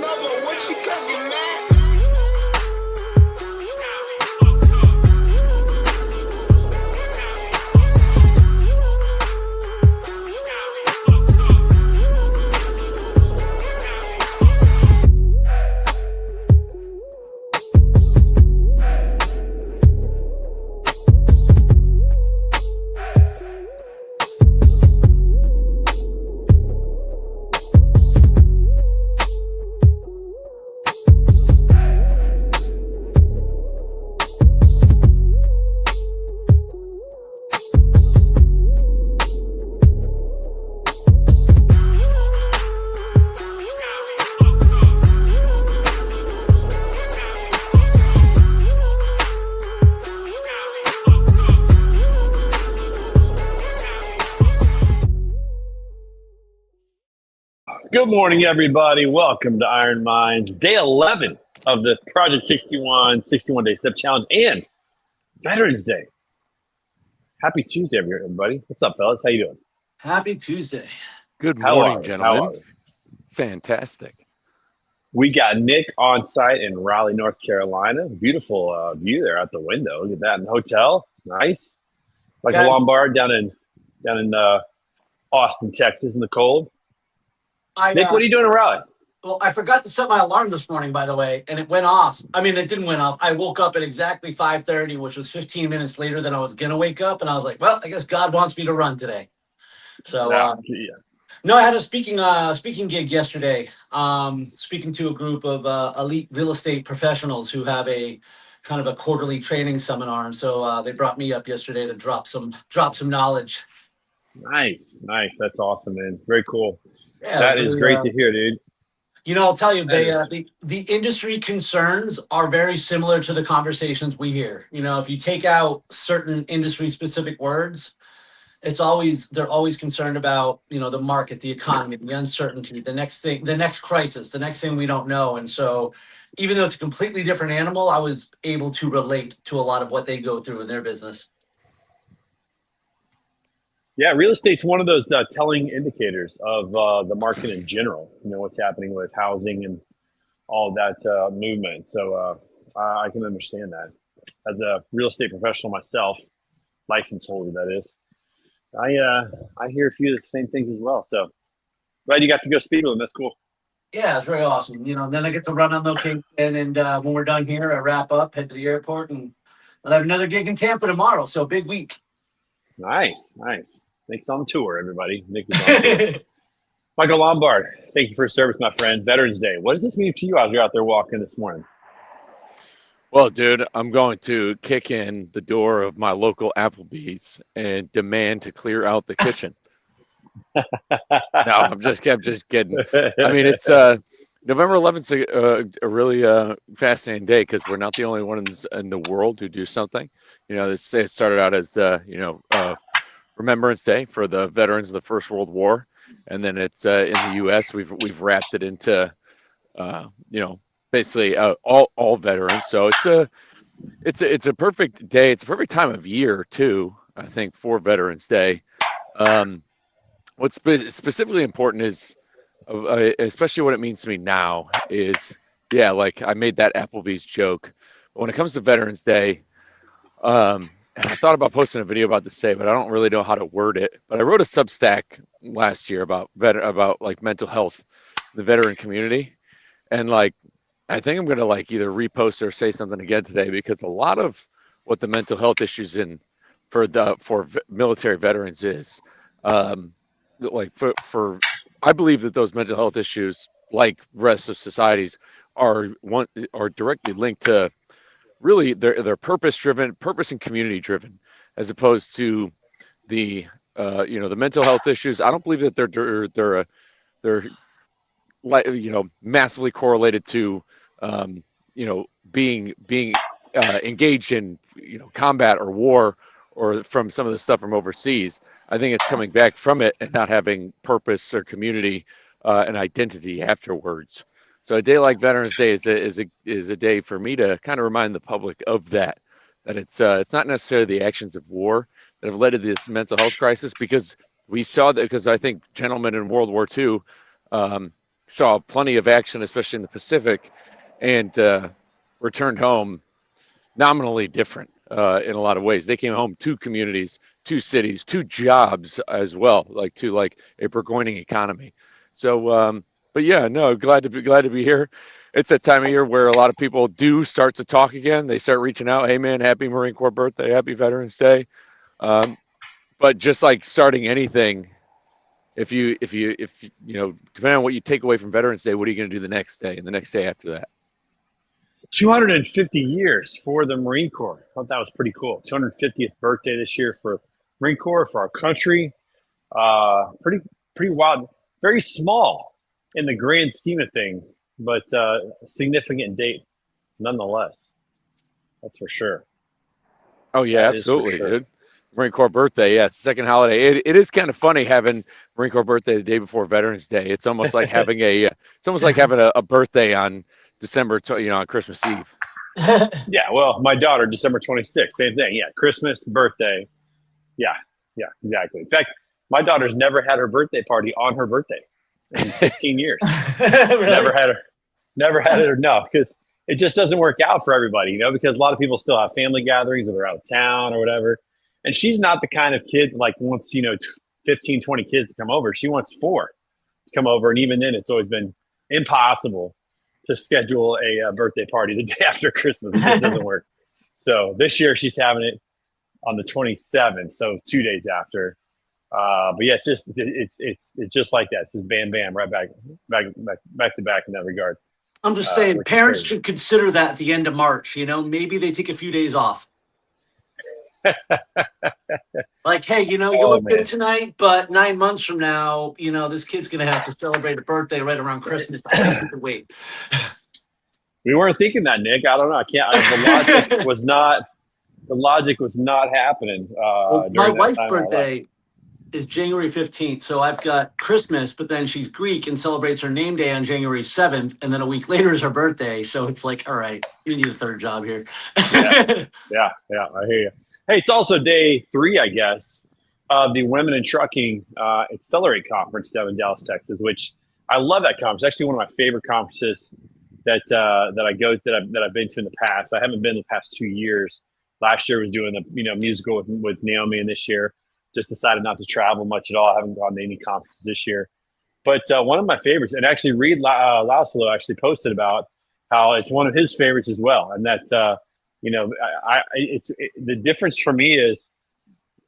over. What you cooking, man? Good morning, everybody. Welcome to Iron Minds, day 11 of the Project 61 Day Step Challenge and Veterans Day. Happy Tuesday, everybody. What's up, fellas? How you doing? Happy Tuesday. Good morning, gentlemen. Fantastic. We got Nick on site in Raleigh, North Carolina. Beautiful view there out the window. Look at that in the hotel. Nice. Like a Lombard down in Austin, Texas in the cold. Nick, what are you doing in Raleigh? Well, I forgot to set my alarm this morning, by the way, and it went off. I mean, it didn't went off. I woke up at exactly 5:30, which was 15 minutes later than I was going to wake up. And I was like, well, I guess God wants me to run today. So, no, I had a speaking gig yesterday, speaking to a group of elite real estate professionals who have a kind of a quarterly training seminar. And so they brought me up yesterday to drop some knowledge. Nice. That's awesome, man. Very cool. Yeah, that is great to hear, dude. You know, I'll tell you, the industry concerns are very similar to the conversations we hear. You know, if you take out certain industry-specific words, they're always concerned about, you know, the market, the economy, the uncertainty, the next thing, the next crisis, the next thing we don't know. And so, even though it's a completely different animal, I was able to relate to a lot of what they go through in their business. Yeah, real estate's one of those telling indicators of the market in general. You know, what's happening with housing and all that movement. So I can understand that. As a real estate professional myself, licensed holder, that is, I hear a few of the same things as well. So glad you got to go speak with them. That's cool. Yeah, it's very awesome. You know, then I get to run on location, and when we're done here, I wrap up, head to the airport, and I'll have another gig in Tampa tomorrow. So big week. Nice. Nick's on tour, everybody. Nick is on tour. Michael Lombard, thank you for your service, my friend. Veterans Day. What does this mean to you as you're out there walking this morning? Well, dude, I'm going to kick in the door of my local Applebee's and demand to clear out the kitchen. No, I'm just kidding. I mean, it's November 11th, a really fascinating day because we're not the only ones in the world who do something. You know, it started out as Remembrance Day for the veterans of the First World War, and then it's in the U.S. We've wrapped it into basically all veterans. So it's a perfect day. It's a perfect time of year too, I think, for Veterans Day. What's specifically important is, especially what it means to me now, is like I made that Applebee's joke. But when it comes to Veterans Day, and I thought about posting a video about this today, but I don't really know how to word it. But I wrote a Substack last year about like mental health, the veteran community, and like I think I'm gonna like either repost or say something again today because a lot of what the mental health issues for military veterans is like for I believe that those mental health issues, like rest of societies, are directly linked to really they're purpose and community driven, as opposed to the the mental health issues. I don't believe that they're like massively correlated to being engaged in combat or war or from some of the stuff from overseas. I think it's coming back from it and not having purpose or community and identity afterwards. So a day like Veterans Day is a day for me to kind of remind the public of that it's not necessarily the actions of war that have led to this mental health crisis, because we saw that, because I think gentlemen in World War II saw plenty of action, especially in the Pacific, and returned home nominally different in a lot of ways. They came home 2 communities, 2 cities, 2 jobs as well, like to like a burgeoning economy. So, but yeah, no, glad to be here. It's that time of year where a lot of people do start to talk again. They start reaching out. Hey, man, happy Marine Corps birthday, happy Veterans Day. But just like starting anything, if you know, depending on what you take away from Veterans Day, what are you going to do the next day and the next day after that? 250 years for the Marine Corps. I thought that was pretty cool. 250th birthday this year for Marine Corps, for our country. Pretty wild. Very small in the grand scheme of things, but significant date nonetheless. That's for sure. Oh yeah, That is for absolutely, sure. dude. Marine Corps birthday, yeah, it's the second holiday. It is kind of funny having Marine Corps birthday the day before Veterans Day. It's almost like having a birthday on December, on Christmas Eve. Yeah, well, my daughter, December 26th, same thing. Yeah, Christmas, birthday. Yeah, exactly. In fact, my daughter's never had her birthday party on her birthday in 16 years. Really? Never had it. No, because it just doesn't work out for everybody, because a lot of people still have family gatherings or they're out of town or whatever. And she's not the kind of kid like wants, 15, 20 kids to come over. She wants 4 to come over. And even then, it's always been impossible to schedule a birthday party the day after Christmas. It just doesn't work. So this year she's having it on the 27th, so 2 days after. But yeah, it's just like that. It's just bam, bam, right back to back in that regard. I'm just saying, which is parents crazy. should consider that at the end of March. Maybe they take a few days off. Like, hey, you look man. good tonight, but 9 months from now, this kid's gonna have to celebrate a birthday right around Christmas. I think we can wait. We weren't thinking that, Nick. I don't know. I can't. The logic was not happening. Well, my during that wife's time of my life. birthday is January 15th, so I've got Christmas, but then she's Greek and celebrates her name day on January 7th, and then a week later is her birthday. So it's like, all right, you need a third job here. Yeah, I hear you. Hey, it's also day 3, I guess, of the Women in Trucking Accelerate Conference down in Dallas, Texas, which I love that conference. Actually, one of my favorite conferences that I've been to in the past. I haven't been the past 2 years. Last year was doing the musical with Naomi, and this year just decided not to travel much at all. I haven't gone to any conferences this year. But one of my favorites, and actually Reed Lausalo actually posted about how it's one of his favorites as well, and that the difference for me is,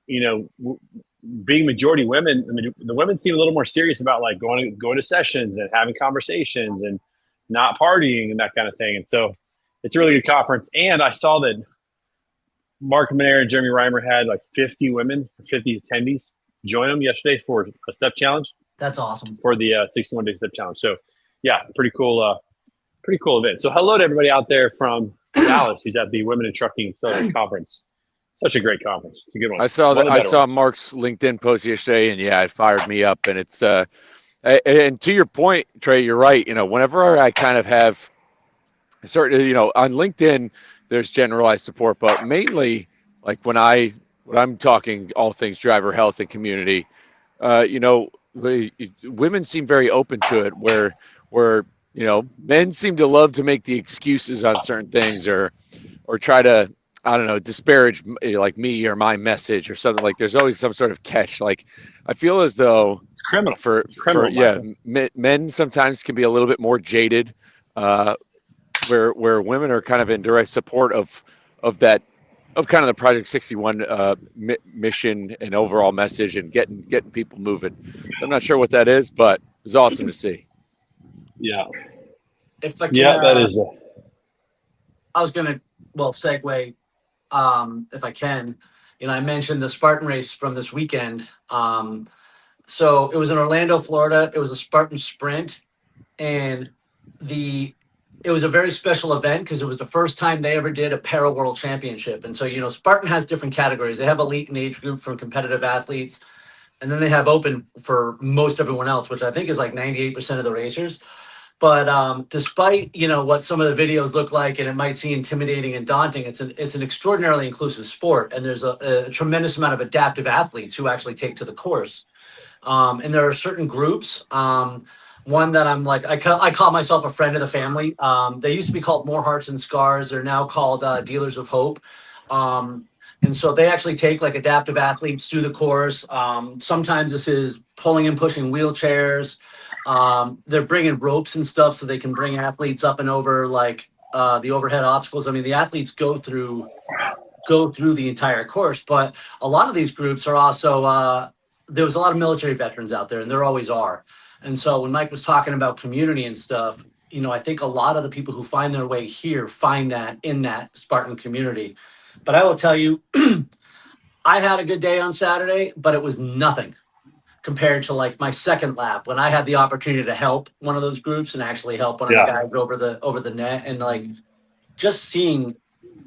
being majority women, the women seem a little more serious about like going to sessions and having conversations and not partying and that kind of thing. And so it's a really good conference. And I saw that Mark Manera and Jeremy Reimer had like 50 attendees join them yesterday for a step challenge. That's awesome. For the 61-day step challenge. So yeah, pretty cool event. So hello to everybody out there from Dallas who's at the Women in Trucking Accelerate Conference. Such a great conference. It's a good one. I saw Mark's LinkedIn post yesterday, and yeah, it fired me up. And it's and to your point, Trey, you're right. Whenever I kind of have on LinkedIn, there's generalized support, but mainly like when I'm talking all things driver health and community, women seem very open to it, where men seem to love to make the excuses on certain things or try to, I don't know, disparage like me or my message or something. Like there's always some sort of catch. Like I feel as though it's criminal. It's criminal. Men sometimes can be a little bit more jaded, where women are kind of in direct support of kind of the Project 61 mission and overall message and getting people moving. I'm not sure what that is, but it was awesome to see. Yeah. If I can, that is. I was gonna segue. If I can, I mentioned the Spartan race from this weekend. So it was in Orlando, Florida. It was a Spartan sprint, and it was a very special event because it was the first time they ever did a para world championship. And so, Spartan has different categories. They have elite and age group for competitive athletes, and then they have open for most everyone else, which I think is like 98% of the racers. But despite, what some of the videos look like, and it might seem intimidating and daunting, it's an extraordinarily inclusive sport. And there's a tremendous amount of adaptive athletes who actually take to the course. And there are certain groups. one that I'm like, I call myself a friend of the family. They used to be called More Hearts and Scars. They're now called Dealers of Hope. And so they actually take like adaptive athletes through the course. Sometimes this is pulling and pushing wheelchairs. They're bringing ropes and stuff so they can bring athletes up and over like the overhead obstacles. I mean, the athletes go through the entire course, but a lot of these groups are also there was a lot of military veterans out there, and there always are. And so when Mike was talking about community and stuff, you know, I think a lot of the people who find their way here find that in that Spartan community. But I will tell you, I had a good day on Saturday, but it was nothing compared to like my second lap when I had the opportunity to help one of those groups and actually help one of the guys over the net, and like just seeing,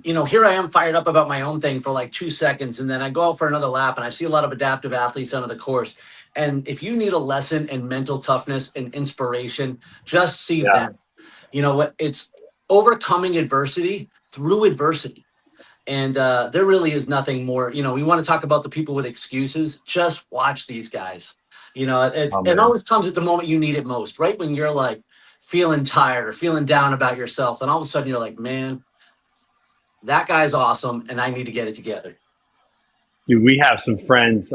you know, here I am fired up about my own thing for like 2 seconds, and then I go out for another lap and I see a lot of adaptive athletes on the course. And if you need a lesson in mental toughness and inspiration, just see them. You know what? It's overcoming adversity through adversity. And there really is nothing more. You know, we want to talk about the people with excuses. Just watch these guys. You know, it always comes at the moment you need it most, right? When you're like feeling tired or feeling down about yourself. And all of a sudden you're like, man, that guy's awesome, and I need to get it together. Dude, we have some friends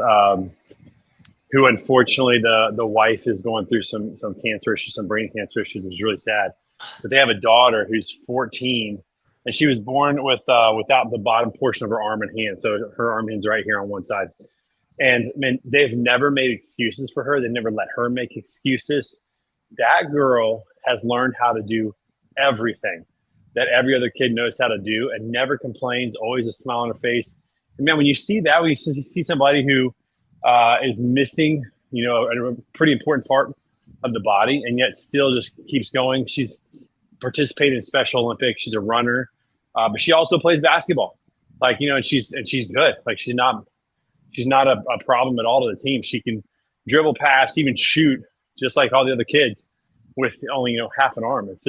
who, unfortunately, the wife is going through some cancer issues, some brain cancer issues. It's really sad. But they have a daughter who's 14, and she was born with without the bottom portion of her arm and hand. So her arm and hand's right here on one side. And man, they've never made excuses for her. They never let her make excuses. That girl has learned how to do everything that every other kid knows how to do and never complains, always a smile on her face. And man, when you see that, when you see somebody who is missing, you know, a pretty important part of the body and yet still just keeps going. She's participated in Special Olympics. She's a runner, but she also plays basketball. Like, you know, and she's good. Like she's not a problem at all to the team. She can dribble, pass, even shoot, just like all the other kids with only, you know, half an arm. It's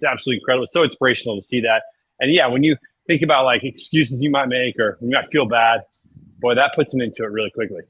absolutely incredible. It's so inspirational to see that. And yeah, when you think about like excuses you might make or you might feel bad, boy, that puts an end to it really quickly.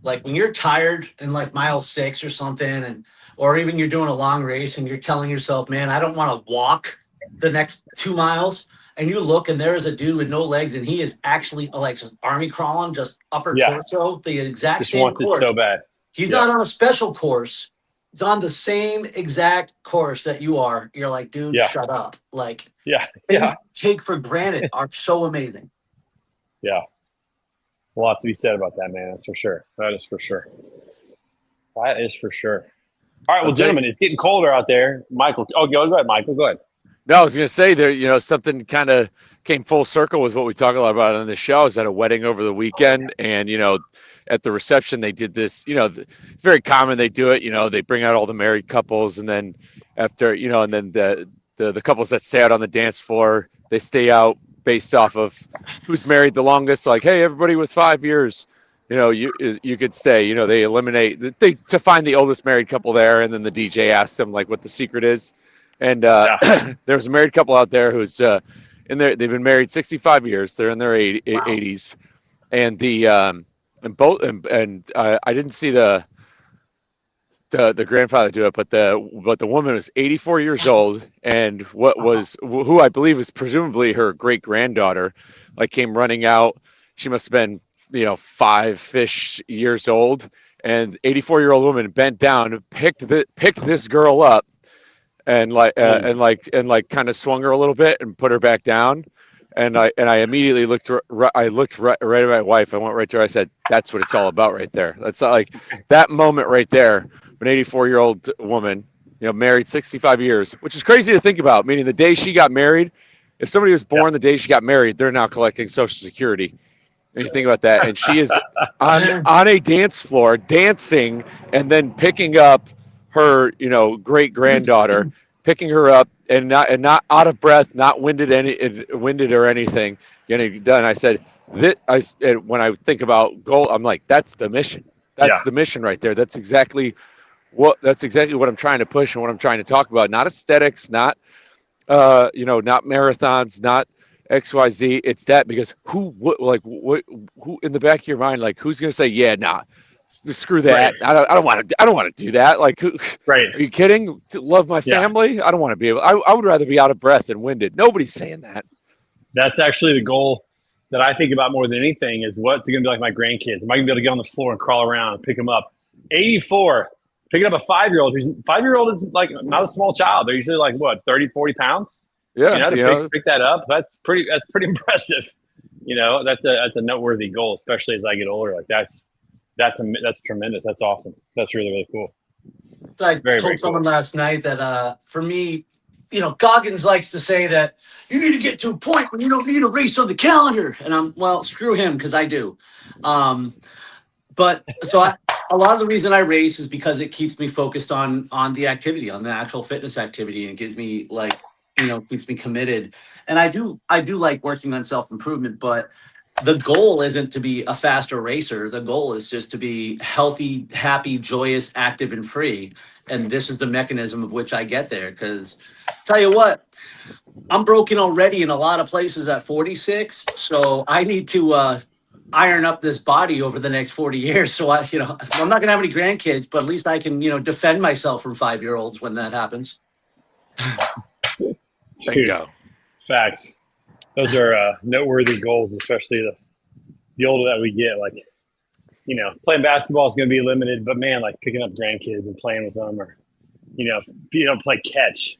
Like when you're tired in like mile 6 or something, or even you're doing a long race and you're telling yourself, man, I don't want to walk the next 2 miles. And you look and there is a dude with no legs and he is actually like just army crawling, just upper torso, the exact just same wants course. It so bad. He's not on a special course. He's on the same exact course that you are. You're like, dude, shut up. Like, things take for granted are so amazing. Yeah. A lot to be said about that, man. That's for sure. That is for sure. All right, well, gentlemen, it's getting colder out there. Michael, go ahead, Michael. Go ahead. No, I was going to say there, you know, something kind of came full circle with what we talk a lot about on the show. I was at a wedding over the weekend, and, you know, at the reception, they did this, you know, it's very common. They do it, you know, they bring out all the married couples, and then after, you know, and then the couples that stay out on the dance floor, they stay out based off of who's married the longest. Like, hey, everybody with 5 years, you know, you could stay. You know, they eliminate to find the oldest married couple there, and then the DJ asks them like what the secret is. And there's a married couple out there who's in there. They've been married 65 years. They're in their 80s, and I didn't see the grandfather do it, but the woman was 84 years old, and who I believe was presumably her great granddaughter, like came running out. She must have been, you know, 5-ish years old, and 84-year-old woman bent down and picked this girl up, and kind of swung her a little bit and put her back down. And I immediately looked right at my wife. I went right to her. I said, "That's what it's all about, right there." That's like that moment right there. An 84-year-old woman, you know, married 65 years, which is crazy to think about. Meaning the day she got married, if somebody was born the day she got married, they're now collecting Social Security. And you think about that, and she is on a dance floor dancing, and then picking up her, you know, great granddaughter, picking her up, and not out of breath, not winded or anything, getting done. I said, when I think about goal, I'm like, that's the mission. That's the mission right there. That's exactly what I'm trying to push and what I'm trying to talk about. Not aesthetics, not not marathons, not XYZ. It's that, because who in the back of your mind, like, who's going to say, yeah, nah, screw that. Right. I don't want to do that. Like, Right. are you kidding? Love my Yeah. family. I don't want to be able. I would rather be out of breath and winded. Nobody's saying that. That's actually the goal that I think about more than anything is what's it going to be like my grandkids? Am I going to be able to get on the floor and crawl around and pick them up? 84, picking up a 5-year-old. 5-year-old is like not a small child. They're usually like, what, 30, 40 pounds? Yeah, To pick that up, that's pretty impressive. That's a noteworthy goal, especially as I get older. Like that's tremendous. That's awesome. That's really, really cool. So I Very, told very someone cool. last night that for me, Goggins likes to say that you need to get to a point when you don't need a race on the calendar. And screw him because I do. But a lot of the reason I race is because it keeps me focused on the activity, on the actual fitness activity, and gives me keeps me committed. And I do like working on self-improvement, but the goal isn't to be a faster racer. The goal is just to be healthy, happy, joyous, active, and free. And this is the mechanism of which I get there. Because tell you what, I'm broken already in a lot of places at 46. So I need to iron up this body over the next 40 years. So I'm not going to have any grandkids, but at least I can, defend myself from 5-year-olds when that happens. Bingo. Facts. Those are noteworthy goals, especially the older that we get. Like, playing basketball is going to be limited, but man, like picking up grandkids and playing with them, or play catch.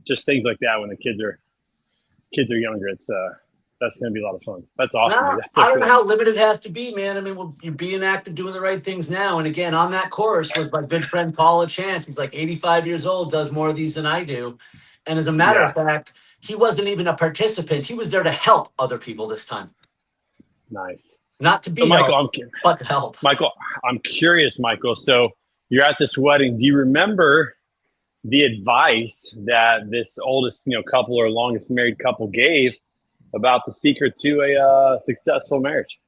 Just things like that when the kids are younger. It's that's going to be a lot of fun. That's awesome. Nah, That's I don't know how limited it has to be, man. I mean, you're being active, doing the right things now. And again, on that course was my good friend Paula Chance. He's like 85 years old, does more of these than I do. And as a matter of fact, he wasn't even a participant. He was there to help other people this time. Nice. Not to be Michael, but to help. Michael, I'm curious, Michael. So you're at this wedding. Do you remember the advice that this oldest, couple or longest married couple gave about the secret to a successful marriage?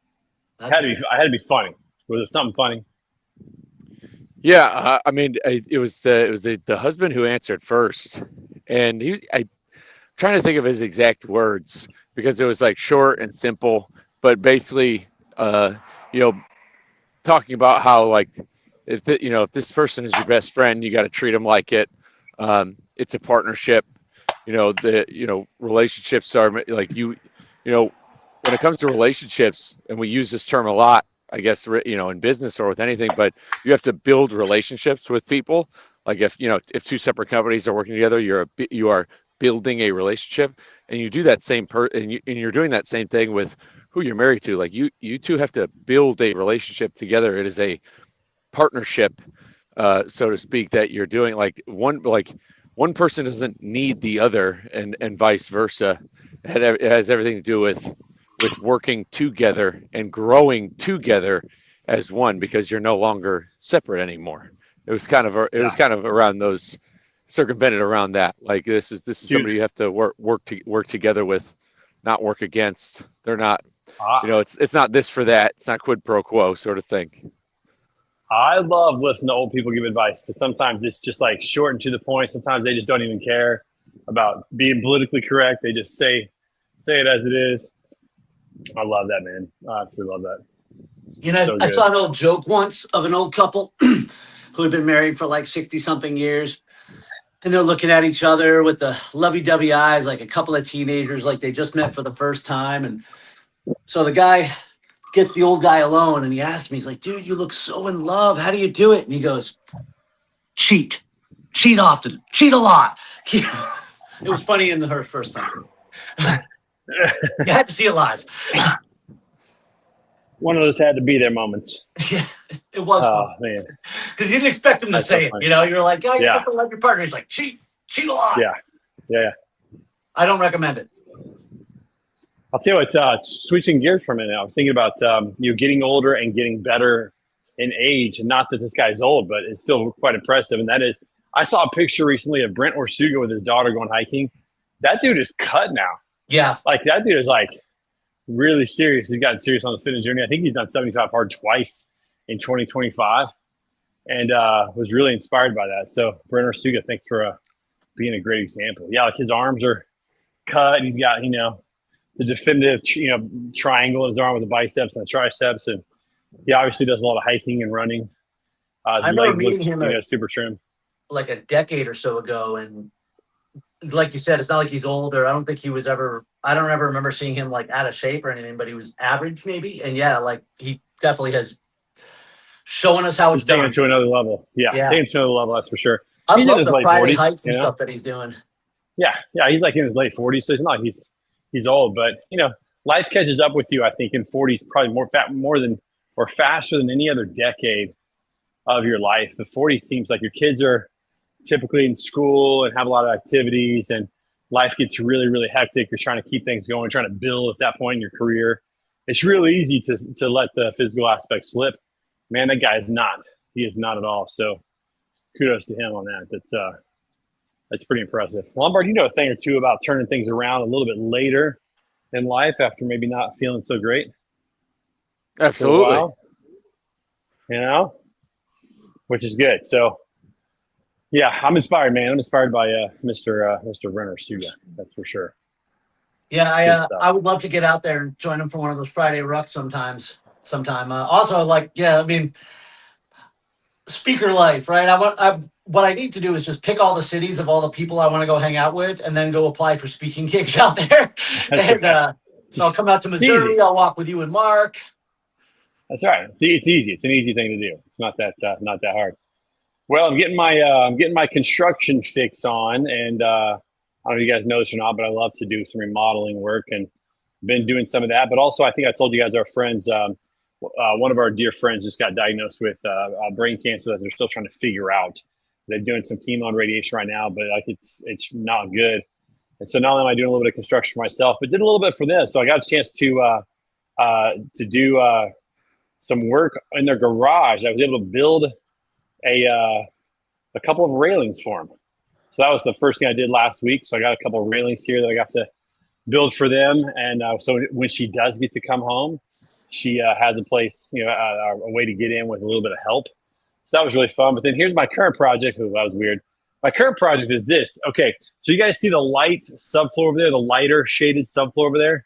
I had to be funny. Was it something funny? Yeah, I mean, it was the husband who answered first, and I'm trying to think of his exact words because it was like short and simple, but basically, talking about how like if this person is your best friend, you got to treat them like it. It's a partnership. Relationships are like when it comes to relationships, and we use this term a lot, I guess, in business or with anything, but you have to build relationships with people. Like if two separate companies are working together, you are building a relationship, and you do that and you're doing that same thing with who you're married to. Like you two have to build a relationship together. It is a partnership, so to speak, that you're doing. Like one person doesn't need the other, and vice versa. It has everything to do with working together and growing together as one, because you're no longer separate anymore. It was kind of around those, circumvented around that. Like this is somebody you have to work together with, not work against. They're not, it's not this for that. It's not quid pro quo sort of thing. I love listening to old people give advice, because sometimes it's just like short and to the point. Sometimes they just don't even care about being politically correct. They just say it as it is. I love that, man. I absolutely love that. So I saw an old joke once of an old couple who had been married for like 60-something years. And they're looking at each other with the lovey-dovey eyes, like a couple of teenagers, like they just met for the first time. And so the guy gets the old guy alone, and he asks me, he's like, dude, you look so in love. How do you do it? And he goes, cheat often, cheat a lot. It was funny in her first time. You had to see it live. One of those had to be there moments. Yeah, it was fun. Man. Because you didn't expect him to say it. You're like, oh, you just don't love your partner. He's like, cheat a lot. Yeah. I don't recommend it. I'll tell you what, switching gears for a minute, I was thinking about getting older and getting better in age. And not that this guy's old, but it's still quite impressive. And that is, I saw a picture recently of Brent Orsuga with his daughter going hiking. That dude is cut now. Yeah. Like that dude is like really serious. He's gotten serious on his fitness journey. I think he's done 75 hard twice in 2025, and was really inspired by that. So Brent Orsuga, thanks for being a great example. Yeah, like his arms are cut. He's got, the definitive, triangle in his arm with the biceps and the triceps. And, he obviously does a lot of hiking and running. I His remember legs look, meeting him super trim. like a decade or so ago, and like you said, it's not like he's older. I don't think he was ever. I don't ever remember seeing him like out of shape or anything, but he was average maybe. And yeah, like he definitely has shown us how He's it's taking done. it to another level. Yeah, Yeah. taking it to another level. That's for sure. I He's in love his the late Friday 40s, hikes and you know? stuff that he's doing. Yeah, he's like in his late 40s, so it's not like he's old, but life catches up with you. I think in 40s probably more than or faster than any other decade of your life. The 40s seems like your kids are typically in school and have a lot of activities, and life gets really, really hectic. You're trying to keep things going, trying to build at that point in your career. It's really easy to let the physical aspect slip. Man, that guy is not. He is not at all. So kudos to him on that. That's pretty impressive. Lombard, you know a thing or two about turning things around a little bit later in life after maybe not feeling so great. Absolutely. Which is good. So, yeah, I'm inspired, man. I'm inspired by Mr. Renner Suga. That's for sure. Yeah, I would love to get out there and join him for one of those Friday rucks sometime. Also, like, yeah, I mean, speaker life, right? What I need to do is just pick all the cities of all the people I want to go hang out with, and then go apply for speaking gigs out there. So I'll come out to Missouri. I'll walk with you and Mark. That's right. See, it's easy. It's an easy thing to do. It's not that hard. Well, I'm getting my construction fix on, and I don't know if you guys know this or not, but I love to do some remodeling work and been doing some of that. But also, I think I told you guys our friends, one of our dear friends just got diagnosed with brain cancer that they're still trying to figure out. They're doing some chemo and radiation right now, but like it's not good. And so not only am I doing a little bit of construction for myself, but did a little bit for them. So I got a chance to do some work in their garage. I was able to build a couple of railings for them. So that was the first thing I did last week. So I got a couple of railings here that I got to build for them. And so when she does get to come home, she has a place, a way to get in with a little bit of help. So that was really fun. But then here's my current project. Oh, that was weird. My current project is this. Okay, so you guys see the light subfloor over there, the lighter shaded subfloor over there?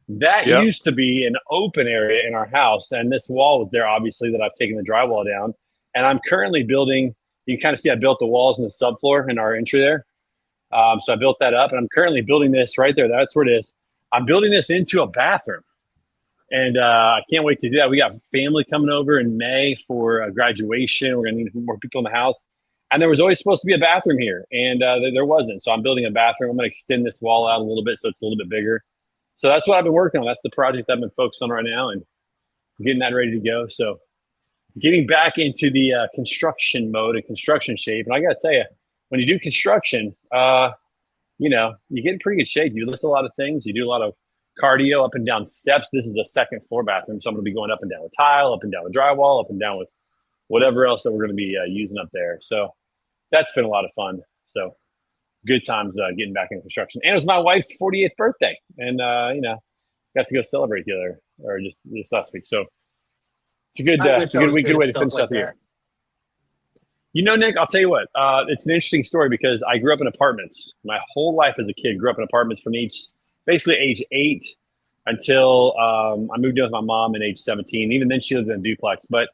That used to be an open area in our house. And this wall was there, obviously, that I've taken the drywall down. And I'm currently building, you can kind of see I built the walls and the subfloor in our entry there. So I built that up, and I'm currently building this right there. That's where it is. I'm building this into a bathroom. And I can't wait to do that. We got family coming over in May for graduation. We're going to need more people in the house. And there was always supposed to be a bathroom here, and there wasn't. So I'm building a bathroom. I'm going to extend this wall out a little bit so it's a little bit bigger. So that's what I've been working on. That's the project I've been focused on right now and getting that ready to go. So getting back into the construction mode and construction shape. And I got to tell you, when you do construction, you get in pretty good shape. You lift a lot of things. You do a lot of cardio up and down steps. This is a second floor bathroom, so I'm going to be going up and down with tile, up and down with drywall, up and down with whatever else that we're going to be using up there. So that's been a lot of fun. So good times getting back into construction. And it was my wife's 48th birthday, and got to go celebrate just last week. So it's a good way to finish up the year. Nick, I'll tell you what. It's an interesting story because I grew up in apartments. My whole life as a kid, grew up in apartments from basically age 8 until I moved in with my mom at age 17. Even then, she lived in a duplex. But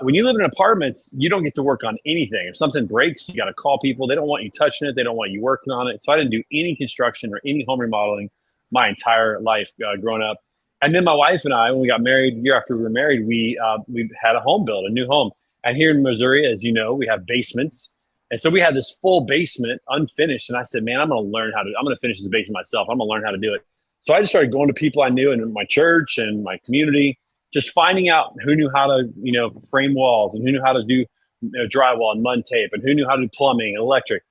when you live in apartments, you don't get to work on anything. If something breaks, you got to call people. They don't want you touching it. They don't want you working on it. So I didn't do any construction or any home remodeling my entire life growing up. And then my wife and I, when we got married, year after we were married, we had a home built, a new home. And here in Missouri, as you know, we have basements. And so we had this full basement unfinished. And I said, man, I'm going to finish this basement myself. I'm going to learn how to do it. So I just started going to people I knew in my church and my community, just finding out who knew how to, frame walls, and who knew how to do drywall and mud tape, and who knew how to do plumbing and electric.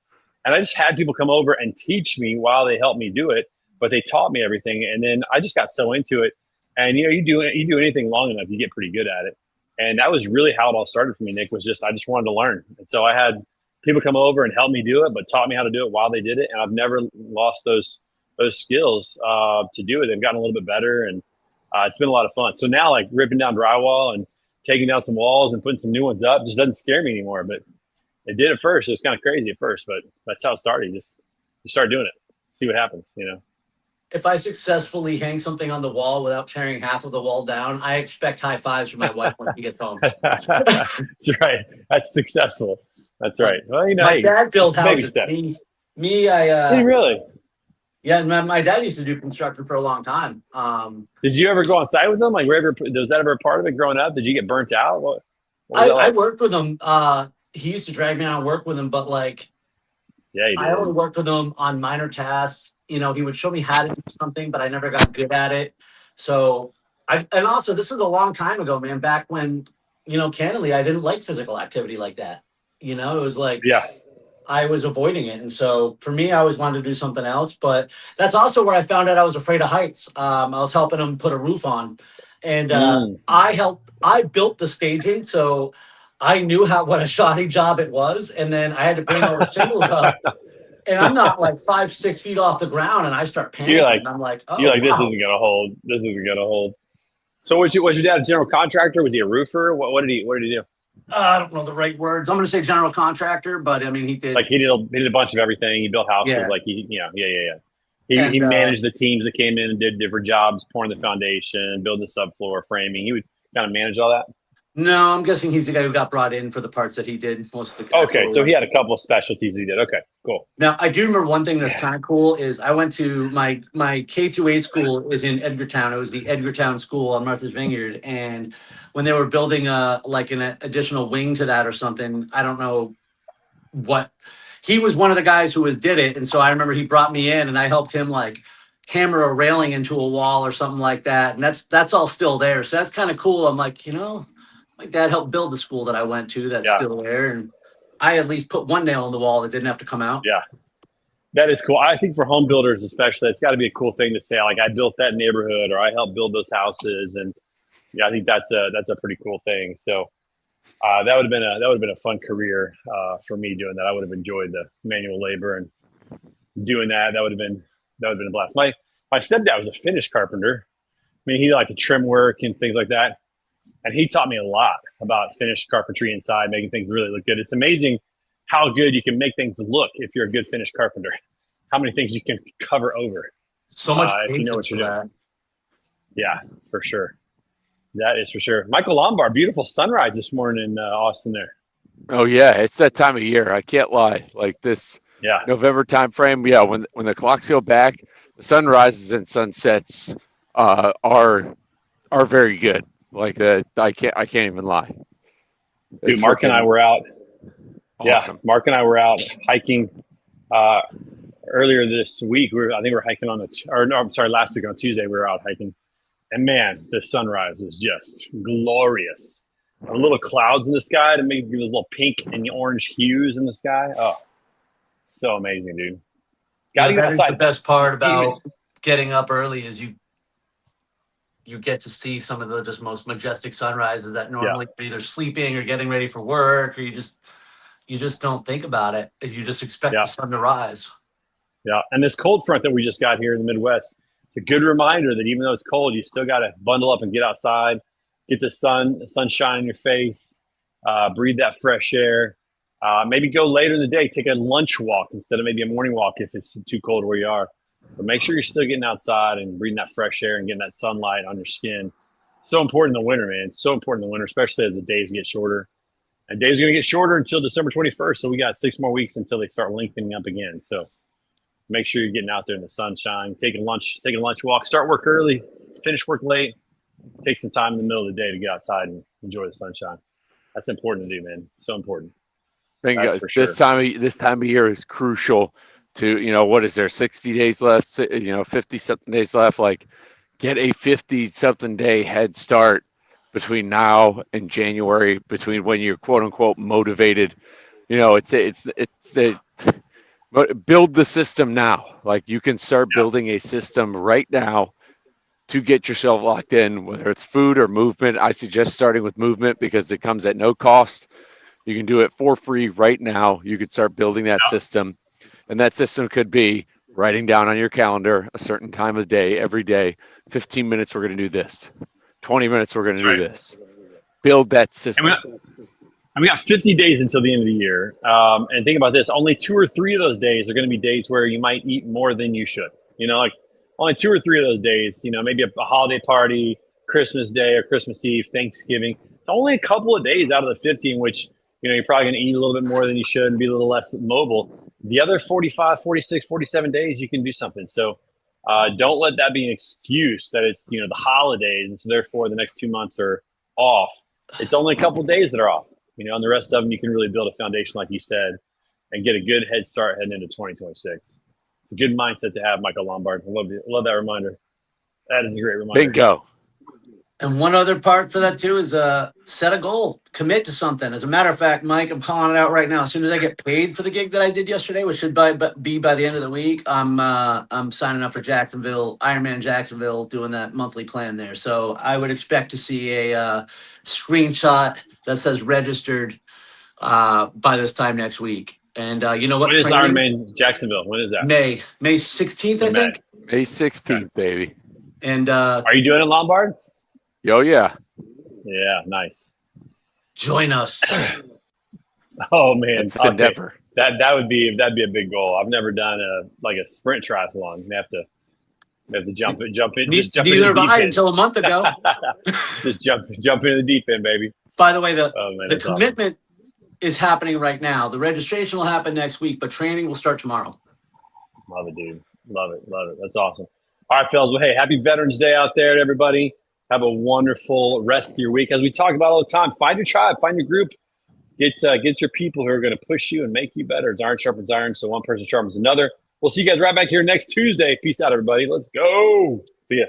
And I just had people come over and teach me while they helped me do it, but they taught me everything. And then I just got so into it. And, you do anything long enough, you get pretty good at it. And that was really how it all started for me, Nick, I just wanted to learn. And so I had people come over and help me do it, but taught me how to do it while they did it. And I've never lost those skills to do it. They've gotten a little bit better, and it's been a lot of fun. So now, like, ripping down drywall and taking down some walls and putting some new ones up just doesn't scare me anymore. But it did at first. It was kind of crazy at first, but that's how it started. You start doing it, see what happens, if I successfully hang something on the wall without tearing half of the wall down, I expect high fives from my wife when she gets home. That's right. That's successful. That's right. Well, you know, My hey, dad built baby houses. steps. I Did you really? yeah, my dad used to do construction for a long time. Did you ever go on site with them? Like, was that ever a part of it growing up? Did you get burnt out? What was I, that I like? worked with him. He used to drag me out and work with him, but like Yeah, you I only did. worked with him on minor tasks. You know, he would show me how to do something, but I never got good at it. So and also this is a long time ago, man, back when, candidly, I didn't like physical activity like that. It was like Yeah. I was avoiding it. And so for me, I always wanted to do something else. But that's also where I found out I was afraid of heights. I was helping him put a roof on. And Mm. I built the staging. So I knew what a shoddy job it was. And then I had to bring all the shingles up. And I'm not like 5-6 feet off the ground, and I start panicking. You're like, and I'm like, oh, You're like, this wow. isn't gonna hold. This isn't gonna hold. So was your dad a general contractor? Was he a roofer? What did he do? I don't know the right words. I'm going to say general contractor, but I mean, he did. Like he did a bunch of everything. He built houses. Yeah. Like yeah. And, He managed the teams that came in and did different jobs, pouring the foundation, building the subfloor, framing. He would kind of manage all that. No, I'm guessing he's the guy who got brought in for the parts that he did most of the. Okay, so he had a couple of specialties he did. Okay, cool. Now I do remember one thing that's kind of cool is I went to my K through 8 school is in Edgartown. It was the Edgartown School on Martha's Vineyard, and when they were building like an additional wing to that or something, I don't know what. He was one of the guys who did it, and so I remember he brought me in, and I helped him like hammer a railing into a wall or something like that, and that's all still there. So that's kind of cool. I'm like, my dad helped build the school that I went to. That's still there, and I at least put one nail in the wall that didn't have to come out. Yeah, that is cool. I think for home builders, especially, it's got to be a cool thing to say, like I built that neighborhood or I helped build those houses, and yeah, I think that's a pretty cool thing. So that would have been a fun career for me doing that. I would have enjoyed the manual labor and doing that. That would have been a blast. My stepdad was a finish carpenter. I mean, he liked to trim work and things like that. And he taught me a lot about finished carpentry inside, making things really look good. It's amazing how good you can make things look if you're a good finished carpenter. How many things you can cover over. So much if you know what patience you're for doing. that. Yeah, for sure. That is for sure. Michael Lombard, beautiful sunrise this morning in Austin there. Oh yeah, it's that time of year. I can't lie. Like this Yeah. November time frame. Yeah, when the clocks go back, the sunrises and sunsets are very good. Like I can't even lie. Dude, It's Mark and I were out. awesome. Yeah, Mark and I were out hiking earlier this week. I think we were hiking last week on Tuesday we were out hiking. And man, the sunrise was just glorious. A little clouds in the sky to make those little pink and orange hues in the sky. Oh, so amazing, dude. Got to get That is outside. the best part about getting up early is you get to see some of the just most majestic sunrises that normally you're either sleeping or getting ready for work, or you just don't think about it. You just expect the sun to rise. Yeah, and this cold front that we just got here in the Midwest, it's a good reminder that even though it's cold, you still got to bundle up and get outside, get the sunshine in your face, breathe that fresh air. Maybe go later in the day, take a lunch walk instead of maybe a morning walk if it's too cold where you are. But make sure you're still getting outside and breathing that fresh air and getting that sunlight on your skin. So important in the winter, man. It's so important in the winter, especially as the days get shorter. And days are going to get shorter until December 21st. So we got 6 more weeks until they start lengthening up again. So make sure you're getting out there in the sunshine, taking a lunch walk, start work early, finish work late, take some time in the middle of the day to get outside and enjoy the sunshine. That's important to do, man. So important. Thank you guys. This time of year is crucial to, what is there, 60 days left, 50 something days left, like get a 50 something day head start between now and January, between when you're quote unquote motivated. Build the system now. Like you can start building a system right now to get yourself locked in, whether it's food or movement. I suggest starting with movement because it comes at no cost. You can do it for free right now. You could start building that system. And that system could be writing down on your calendar a certain time of day, every day, 15 minutes, we're going to do this. 20 minutes, we're going to do this. Build that system. And we got 50 days until the end of the year. And think about this, only 2 or 3 of those days are going to be days where you might eat more than you should. Like only 2 or 3 of those days, maybe a holiday party, Christmas Day or Christmas Eve, Thanksgiving. It's only a couple of days out of the 50 in which, you're probably going to eat a little bit more than you should and be a little less mobile. The other 45, 46, 47 days, you can do something. So don't let that be an excuse that it's, the holidays, and so therefore the next 2 months are off. It's only a couple of days that are off, and the rest of them you can really build a foundation, like you said, and get a good head start heading into 2026. It's a good mindset to have, Michael Lombard. I love that reminder. That is a great reminder. Bingo. And one other part for that too is set a goal, commit to something. As a matter of fact, Mike, I'm calling it out right now. As soon as I get paid for the gig that I did yesterday, which should be by the end of the week, I'm signing up for Jacksonville, Ironman Jacksonville, doing that monthly plan there. So I would expect to see a screenshot that says registered by this time next week. And you know what? When is Ironman Jacksonville? When is that? May 16th, I think. May 16th, baby. And are you doing it, Lombard? Oh yeah. Yeah, nice. Join us. Oh man, It's an endeavor. That'd be a big goal. I've never done a sprint triathlon. You have to jump in. Neither have I until a month ago. Just jump into the deep end, baby. By the way, the commitment is happening right now. The registration will happen next week, but training will start tomorrow. Love it, dude. Love it. That's awesome. All right, fellas. Well, hey, happy Veterans Day out there to everybody. Have a wonderful rest of your week. As we talk about all the time, find your tribe, find your group. Get your people who are going to push you and make you better. It's iron sharpens iron, so one person sharpens another. We'll see you guys right back here next Tuesday. Peace out, everybody. Let's go. See ya.